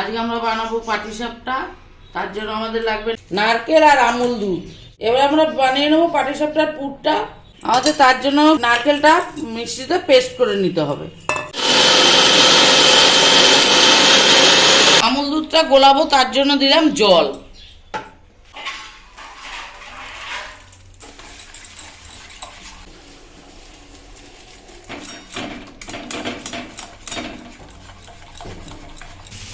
আজকে আমরা বানাবো পাটিসাপটা। তার জন্য আমাদের লাগবে নারকেল আর আমুল দুধ। এবার আমরা বানিয়ে নেবো পাটিসাপটার পুরটা। আমাদের তার জন্য নারকেলটা মিক্সিতে পেস্ট করে নিতে হবে। আমুল দুধটা গোলাবো, তার জন্য দিলাম জল।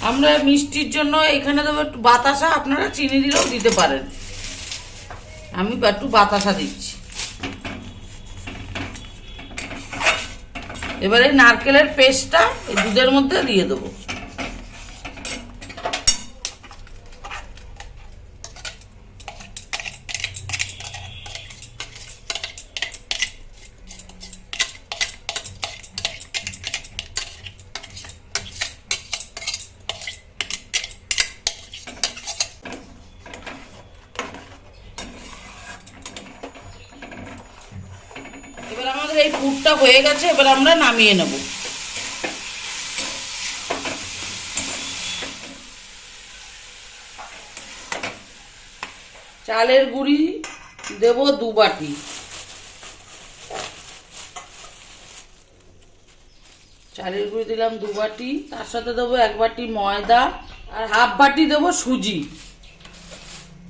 আমরা মিষ্টির জন্য এখানে দেবো একটু বাতাসা, আপনারা চিনি দিলেও দিতে পারেন। আমি একটু বাতাসা দিচ্ছি। এবারে নারকেলের পেস্টটা এই দুধের মধ্যে দিয়ে দেবো। এবার আমাদের এই পুরটা হয়ে গেছে, এবার আমরা নামিয়ে নেব। চালের গুঁড়ি দেব 2 বাটি। চালের গুঁড়ি দিলাম 2 বাটি, তার সাথে দেবো 1 বাটি ময়দা আর হাফ বাটি দেবো সুজি,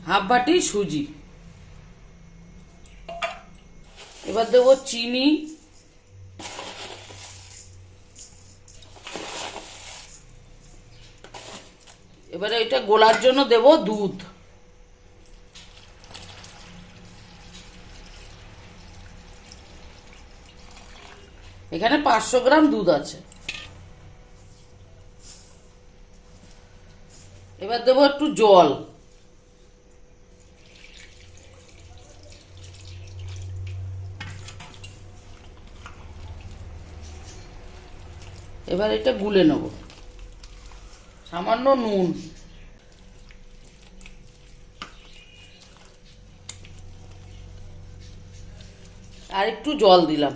হাফ বাটি সুজি। এবার দেবো চিনি, এবারে এটা গোলার জন্য দেব দুধ। এখানে 500 গ্রাম দুধ আছে। এবার দেবো একটু জল। এবার এটা গুলে নেব। সামান্য নুন, আর একটু জল দিলাম।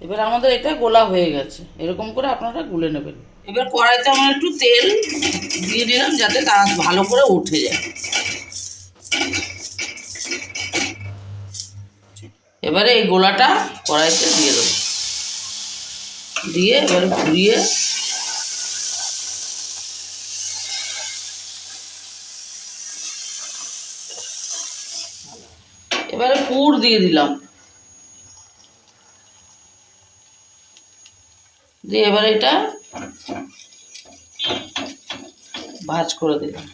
এবার আমাদের এটা গোলা হয়ে গেছে, এরকম করে আপনারা গুলে নেবেন। এবার কড়াইতে আমরা একটু তেল দিয়ে দিলাম যাতে তার ভালো করে উঠে যায়। এবারে এই গোলাটা কড়াইতে দিয়ে দেবো, দিয়ে এবারে ঘুরিয়ে এবারে পুর দিয়ে দিলাম, দিয়ে এবারে এটা ভাঁজ করে দিলাম।